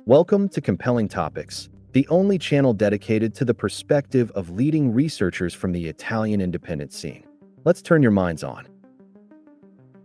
Welcome to Compelling Topics, the only channel dedicated to the perspective of leading researchers from the Italian independent scene. Let's turn your minds on.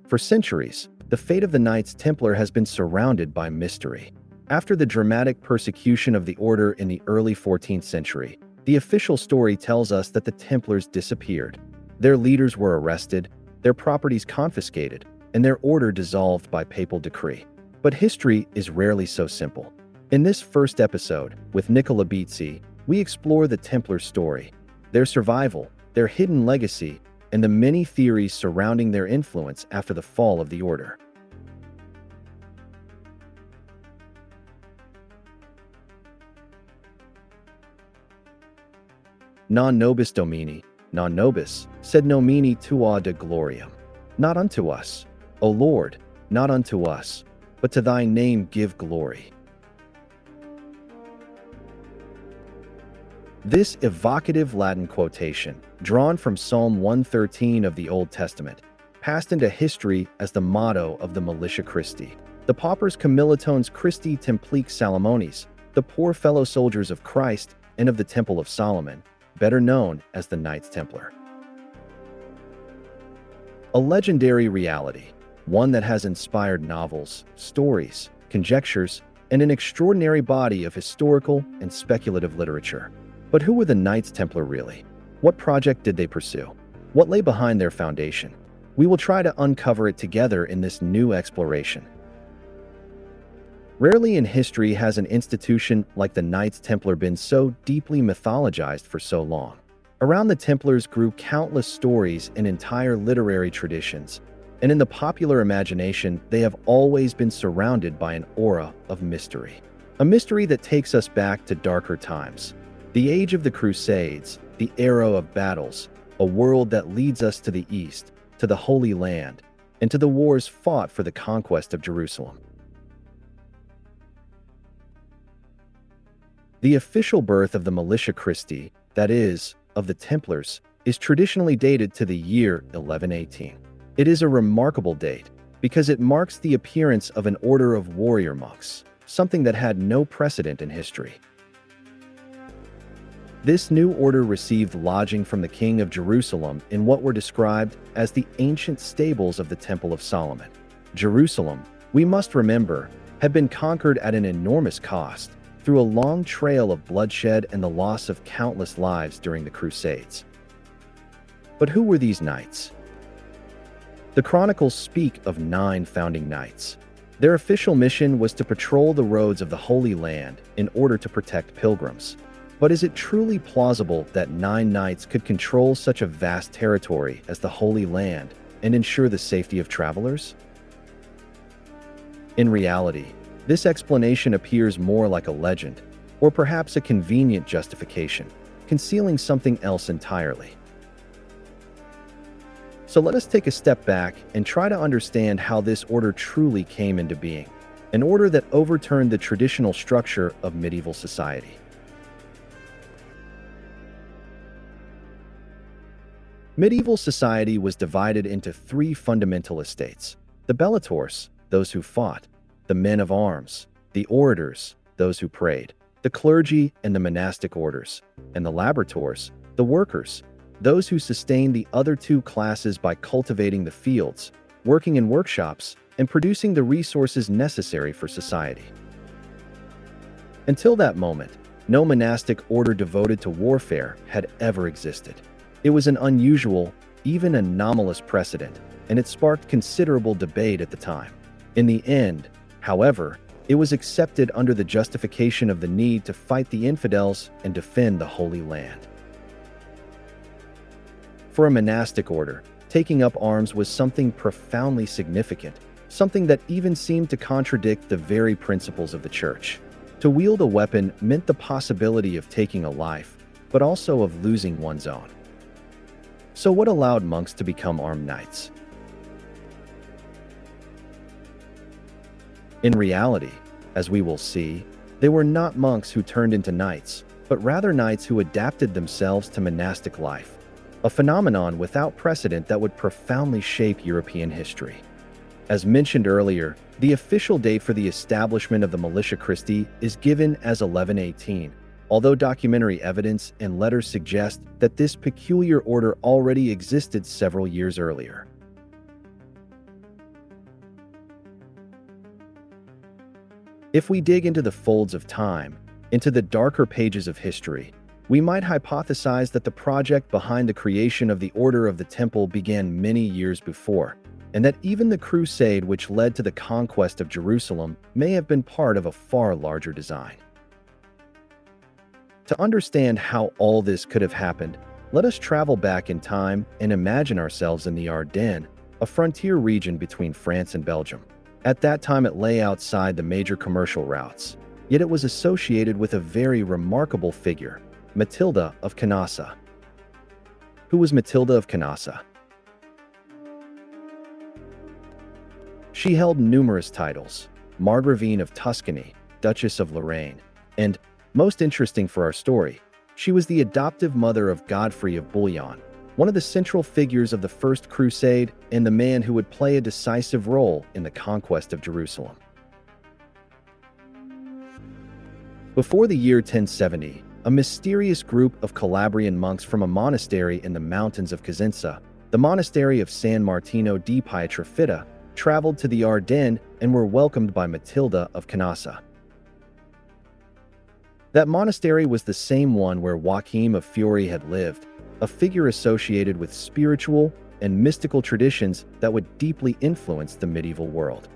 For centuries, the fate of the Knights Templar has been surrounded by mystery. After the dramatic persecution of the order in the early 14th century, the official story tells us that the Templars disappeared. Their leaders were arrested, their properties confiscated, and their order dissolved by papal decree. But history is rarely so simple. In this first episode, with Nicola Bizzi, we explore the Templar story, their survival, their hidden legacy, and the many theories surrounding their influence after the fall of the order. Non nobis Domini, non nobis, sed nomini tua de gloriam. Not unto us, O Lord, not unto us, but to thy name give glory. This evocative Latin quotation, drawn from Psalm 113 of the Old Testament, passed into history as the motto of the Militia Christi, the paupers Commilitones Christi Templiques Salomonis, the poor fellow soldiers of Christ and of the Temple of Solomon, better known as the Knights Templar. A legendary reality, one that has inspired novels, stories, conjectures, and an extraordinary body of historical and speculative literature. But who were the Knights Templar really? What project did they pursue? What lay behind their foundation? We will try to uncover it together in this new exploration. Rarely in history has an institution like the Knights Templar been so deeply mythologized for so long. Around the Templars grew countless stories and entire literary traditions, and in the popular imagination, they have always been surrounded by an aura of mystery. A mystery that takes us back to darker times. The age of the Crusades, the era of battles, a world that leads us to the east, to the Holy Land, and to the wars fought for the conquest of Jerusalem. The official birth of the Militia Christi, that is, of the Templars, is traditionally dated to the year 1118. It is a remarkable date because it marks the appearance of an order of warrior monks, something that had no precedent in history. This new order received lodging from the King of Jerusalem in what were described as the ancient stables of the Temple of Solomon. Jerusalem, we must remember, had been conquered at an enormous cost, through a long trail of bloodshed and the loss of countless lives during the Crusades. But who were these knights? The chronicles speak of 9 founding knights. Their official mission was to patrol the roads of the Holy Land in order to protect pilgrims. But is it truly plausible that 9 knights could control such a vast territory as the Holy Land and ensure the safety of travelers? In reality, this explanation appears more like a legend, or perhaps a convenient justification, concealing something else entirely. So let us take a step back and try to understand how this order truly came into being, an order that overturned the traditional structure of medieval society. Medieval society was divided into 3 fundamental estates: the bellatores, those who fought; the men of arms, the orators, those who prayed; the clergy and the monastic orders; and the laboratores, the workers, those who sustained the other 2 classes by cultivating the fields, working in workshops, and producing the resources necessary for society. Until that moment, no monastic order devoted to warfare had ever existed. It was an unusual, even anomalous precedent, and it sparked considerable debate at the time. In the end, however, it was accepted under the justification of the need to fight the infidels and defend the Holy Land. For a monastic order, taking up arms was something profoundly significant, something that even seemed to contradict the very principles of the Church. To wield a weapon meant the possibility of taking a life, but also of losing one's own. So what allowed monks to become armed knights? In reality, as we will see, they were not monks who turned into knights, but rather knights who adapted themselves to monastic life, a phenomenon without precedent that would profoundly shape European history. As mentioned earlier, the official date for the establishment of the Militia Christi is given as 1118, although documentary evidence and letters suggest that this peculiar order already existed several years earlier. If we dig into the folds of time, into the darker pages of history, we might hypothesize that the project behind the creation of the Order of the Temple began many years before, and that even the crusade which led to the conquest of Jerusalem may have been part of a far larger design. To understand how all this could have happened, let us travel back in time and imagine ourselves in the Ardennes, a frontier region between France and Belgium. At that time, it lay outside the major commercial routes, yet it was associated with a very remarkable figure, Matilda of Canossa. Who was Matilda of Canossa? She held numerous titles: Margravine of Tuscany, Duchess of Lorraine, and, most interesting for our story, she was the adoptive mother of Godfrey of Bouillon, one of the central figures of the First Crusade and the man who would play a decisive role in the conquest of Jerusalem. Before the year 1070, a mysterious group of Calabrian monks from a monastery in the mountains of Cosenza, the monastery of San Martino di Pietrafita, traveled to the Ardennes and were welcomed by Matilda of Canossa. That monastery was the same one where Joachim of Fiore had lived, a figure associated with spiritual and mystical traditions that would deeply influence the medieval world.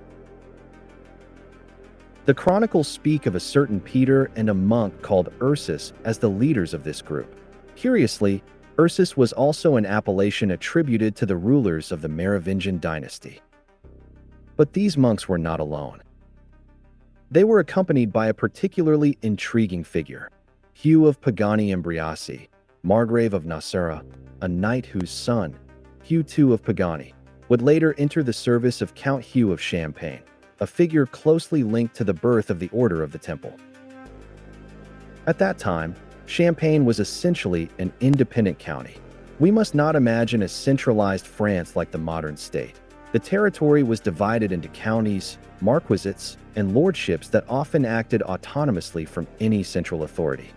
The chronicles speak of a certain Peter and a monk called Ursus as the leaders of this group. Curiously, Ursus was also an appellation attributed to the rulers of the Merovingian dynasty. But these monks were not alone. They were accompanied by a particularly intriguing figure, Hugh of Pagani Embriaci, Margrave of Nassau, a knight whose son, Hugh II of Pagani, would later enter the service of Count Hugh of Champagne, a figure closely linked to the birth of the Order of the Temple. At that time, Champagne was essentially an independent county. We must not imagine a centralized France like the modern state. The territory was divided into counties, marquisates, and lordships that often acted autonomously from any central authority.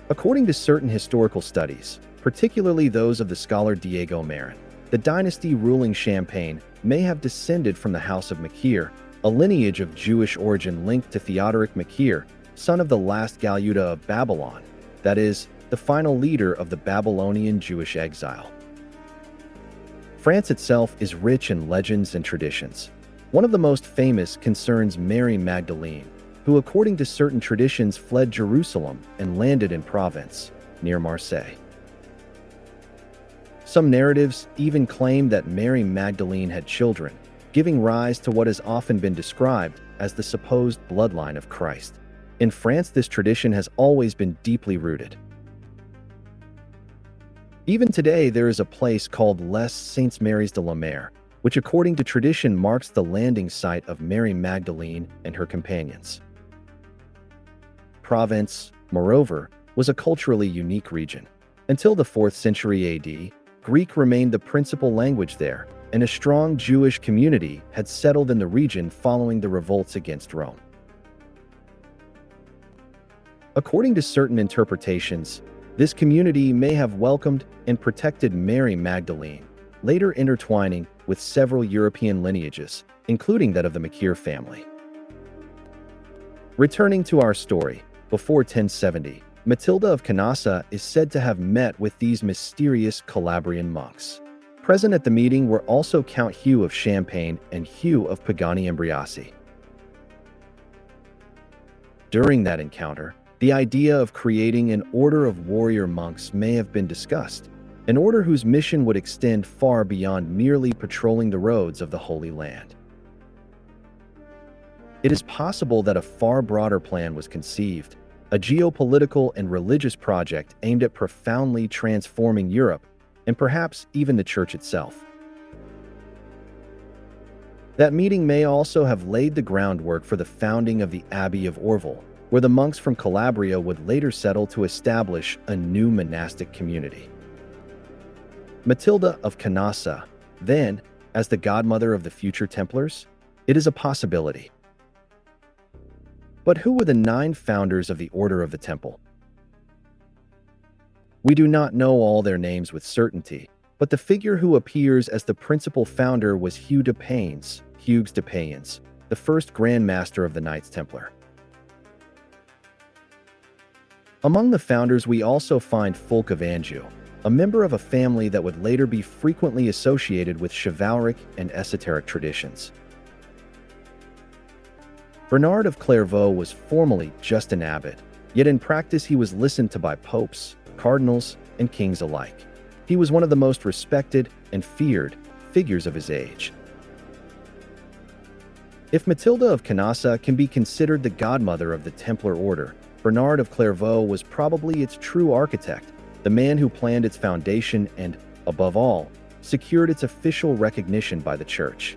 According to certain historical studies, particularly those of the scholar Diego Marin, the dynasty ruling Champagne may have descended from the House of Makir, a lineage of Jewish origin linked to Theodoric Makir, son of the last Galuda of Babylon, that is, the final leader of the Babylonian Jewish exile. France itself is rich in legends and traditions. One of the most famous concerns Mary Magdalene, who according to certain traditions fled Jerusalem and landed in Provence, near Marseille. Some narratives even claim that Mary Magdalene had children, giving rise to what has often been described as the supposed bloodline of Christ. In France, this tradition has always been deeply rooted. Even today, there is a place called Les Saintes Maries de la Mer, which according to tradition marks the landing site of Mary Magdalene and her companions. Provence, moreover, was a culturally unique region. Until the 4th century AD, Greek remained the principal language there, and a strong Jewish community had settled in the region following the revolts against Rome. According to certain interpretations, this community may have welcomed and protected Mary Magdalene, later intertwining with several European lineages, including that of the Makir family. Returning to our story, before 1070, Matilda of Canossa is said to have met with these mysterious Calabrian monks. Present at the meeting were also Count Hugh of Champagne and Hugh of Pagani Embriaci. During that encounter, the idea of creating an order of warrior monks may have been discussed, an order whose mission would extend far beyond merely patrolling the roads of the Holy Land. It is possible that a far broader plan was conceived, a geopolitical and religious project aimed at profoundly transforming Europe, and perhaps even the Church itself. That meeting may also have laid the groundwork for the founding of the Abbey of Orval, where the monks from Calabria would later settle to establish a new monastic community. Matilda of Canossa, then, as the godmother of the future Templars? It is a possibility. But who were the 9 founders of the Order of the Temple? We do not know all their names with certainty, but the figure who appears as the principal founder was Hugues de Payens, the first Grand Master of the Knights Templar. Among the founders we also find Fulk of Anjou, a member of a family that would later be frequently associated with chivalric and esoteric traditions. Bernard of Clairvaux was formally just an abbot, yet in practice he was listened to by popes, cardinals, and kings alike. He was one of the most respected and feared figures of his age. If Matilda of Canossa can be considered the godmother of the Templar Order, Bernard of Clairvaux was probably its true architect, the man who planned its foundation and, above all, secured its official recognition by the Church.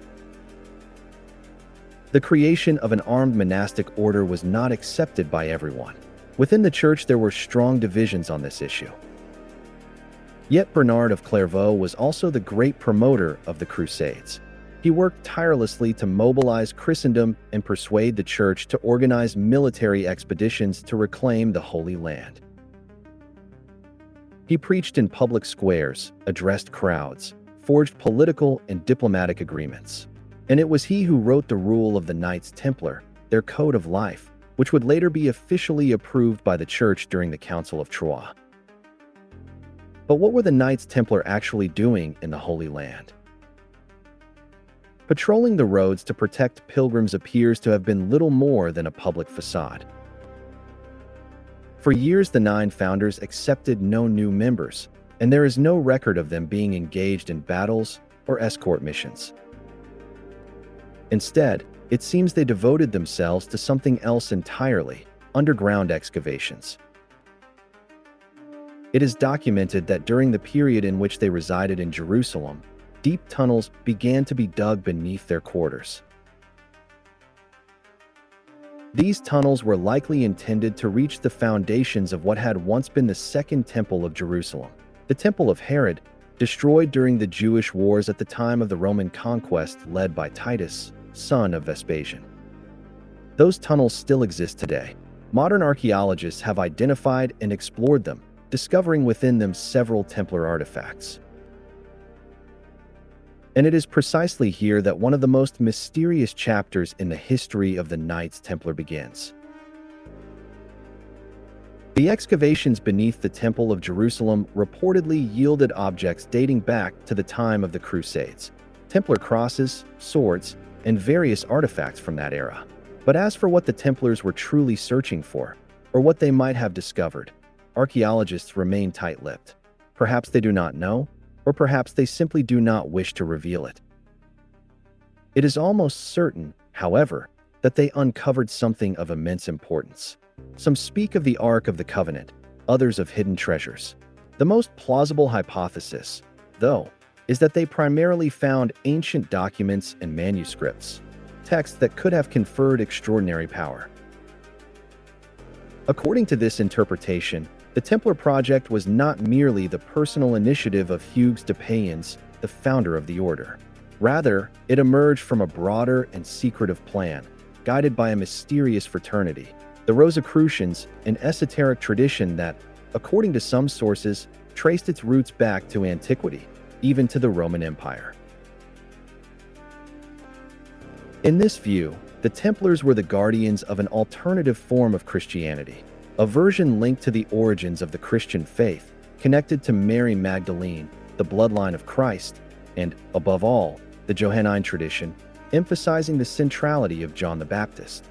The creation of an armed monastic order was not accepted by everyone. Within the Church there were strong divisions on this issue. Yet Bernard of Clairvaux was also the great promoter of the Crusades. He worked tirelessly to mobilize Christendom and persuade the Church to organize military expeditions to reclaim the Holy Land. He preached in public squares, addressed crowds, forged political and diplomatic agreements. And it was he who wrote the rule of the Knights Templar, their code of life, which would later be officially approved by the Church during the Council of Troyes. But what were the Knights Templar actually doing in the Holy Land? Patrolling the roads to protect pilgrims appears to have been little more than a public facade. For years, the 9 founders accepted no new members, and there is no record of them being engaged in battles or escort missions. Instead, it seems they devoted themselves to something else entirely: underground excavations. It is documented that during the period in which they resided in Jerusalem, deep tunnels began to be dug beneath their quarters. These tunnels were likely intended to reach the foundations of what had once been the Second Temple of Jerusalem, the Temple of Herod, destroyed during the Jewish wars at the time of the Roman conquest led by Titus, son of Vespasian. Those tunnels still exist today. Modern archaeologists have identified and explored them, discovering within them several Templar artifacts. And it is precisely here that one of the most mysterious chapters in the history of the Knights Templar begins. The excavations beneath the Temple of Jerusalem reportedly yielded objects dating back to the time of the Crusades: Templar crosses, swords, and various artifacts from that era. But as for what the Templars were truly searching for, or what they might have discovered, archaeologists remain tight-lipped. Perhaps they do not know, or perhaps they simply do not wish to reveal it. It is almost certain, however, that they uncovered something of immense importance. Some speak of the Ark of the Covenant, others of hidden treasures. The most plausible hypothesis, though, is that they primarily found ancient documents and manuscripts, texts that could have conferred extraordinary power. According to this interpretation, the Templar project was not merely the personal initiative of Hugues de Payens, the founder of the order. Rather, it emerged from a broader and secretive plan, guided by a mysterious fraternity, the Rosicrucians, an esoteric tradition that, according to some sources, traced its roots back to antiquity, even to the Roman Empire. In this view, the Templars were the guardians of an alternative form of Christianity, a version linked to the origins of the Christian faith, connected to Mary Magdalene, the bloodline of Christ, and, above all, the Johannine tradition, emphasizing the centrality of John the Baptist.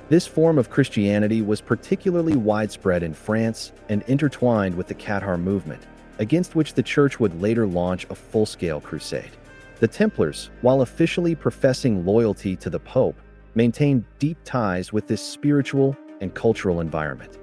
This form of Christianity was particularly widespread in France and intertwined with the Cathar movement, against which the Church would later launch a full-scale crusade. The Templars, while officially professing loyalty to the Pope, maintained deep ties with this spiritual and cultural environment.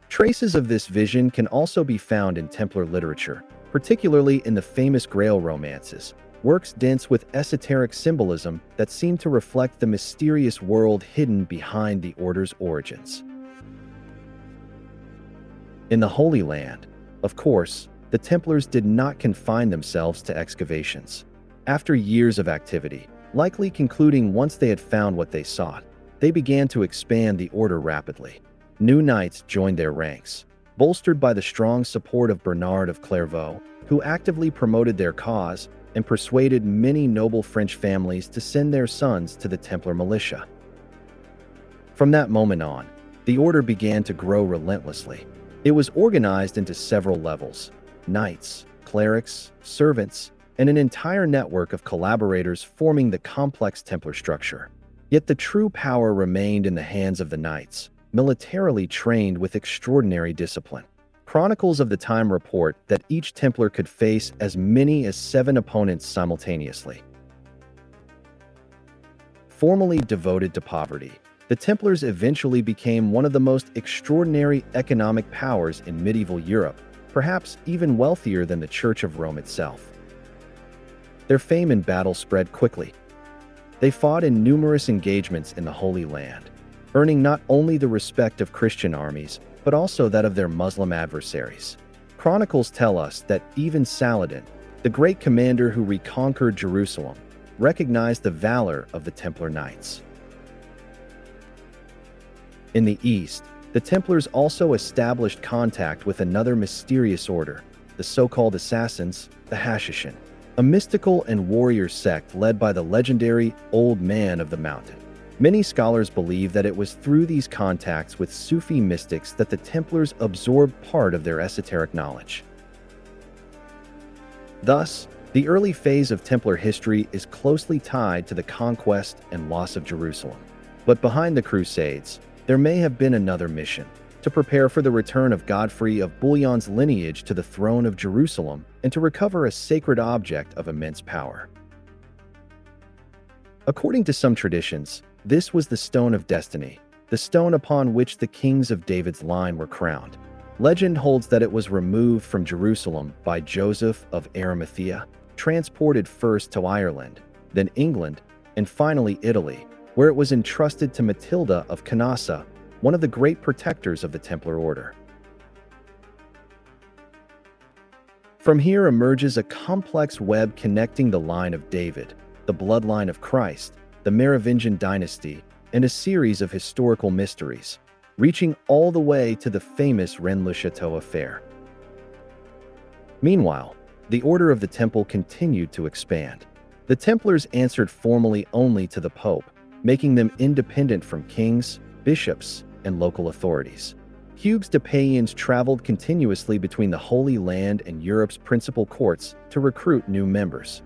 Traces of this vision can also be found in Templar literature, particularly in the famous Grail romances, works dense with esoteric symbolism that seem to reflect the mysterious world hidden behind the Order's origins. In the Holy Land, of course, the Templars did not confine themselves to excavations. After years of activity, likely concluding once they had found what they sought, they began to expand the Order rapidly. New knights joined their ranks, bolstered by the strong support of Bernard of Clairvaux, who actively promoted their cause and persuaded many noble French families to send their sons to the Templar militia. From that moment on, the Order began to grow relentlessly. It was organized into several levels: knights, clerics, servants, and an entire network of collaborators forming the complex Templar structure. Yet the true power remained in the hands of the knights, militarily trained with extraordinary discipline. Chronicles of the time report that each Templar could face as many as 7 opponents simultaneously. Formerly devoted to poverty, the Templars eventually became one of the most extraordinary economic powers in medieval Europe, perhaps even wealthier than the Church of Rome itself. Their fame in battle spread quickly. They fought in numerous engagements in the Holy Land, earning not only the respect of Christian armies, but also that of their Muslim adversaries. Chronicles tell us that even Saladin, the great commander who reconquered Jerusalem, recognized the valor of the Templar Knights. In the East, the Templars also established contact with another mysterious order, the so-called Assassins, the Hashishin, a mystical and warrior sect led by the legendary Old Man of the Mountain. Many scholars believe that it was through these contacts with Sufi mystics that the Templars absorbed part of their esoteric knowledge. Thus, the early phase of Templar history is closely tied to the conquest and loss of Jerusalem. But behind the Crusades, there may have been another mission: to prepare for the return of Godfrey of Bouillon's lineage to the throne of Jerusalem and to recover a sacred object of immense power. According to some traditions, this was the Stone of Destiny, the stone upon which the kings of David's line were crowned. Legend holds that it was removed from Jerusalem by Joseph of Arimathea, transported first to Ireland, then England, and finally Italy, where it was entrusted to Matilda of Canossa, one of the great protectors of the Templar Order. From here emerges a complex web connecting the line of David, the bloodline of Christ, the Merovingian dynasty, and a series of historical mysteries, reaching all the way to the famous Rennes-le-Château affair. Meanwhile, the Order of the Temple continued to expand. The Templars answered formally only to the Pope, making them independent from kings, bishops, and local authorities. Hugues de Payens traveled continuously between the Holy Land and Europe's principal courts to recruit new members.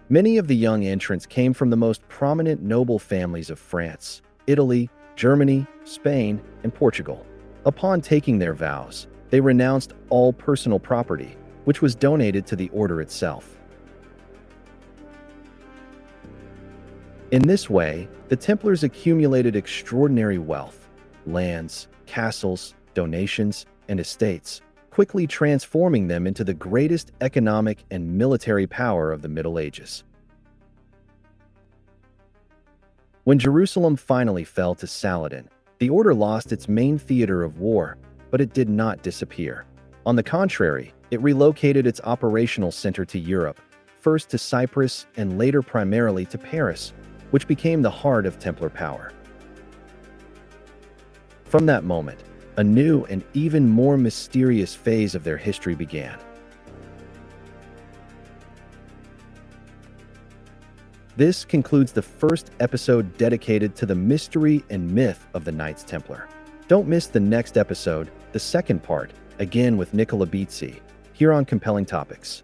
Many of the young entrants came from the most prominent noble families of France, Italy, Germany, Spain, and Portugal. Upon taking their vows, they renounced all personal property, which was donated to the order itself. In this way, the Templars accumulated extraordinary wealth: lands, castles, donations, and estates, quickly transforming them into the greatest economic and military power of the Middle Ages. When Jerusalem finally fell to Saladin, the order lost its main theater of war, but it did not disappear. On the contrary, it relocated its operational center to Europe, first to Cyprus and later primarily to Paris, which became the heart of Templar power. From that moment, a new and even more mysterious phase of their history began. This concludes the first episode dedicated to the mystery and myth of the Knights Templar. Don't miss the next episode, the second part, again with Nicola Bizzi, here on Compelling Topics.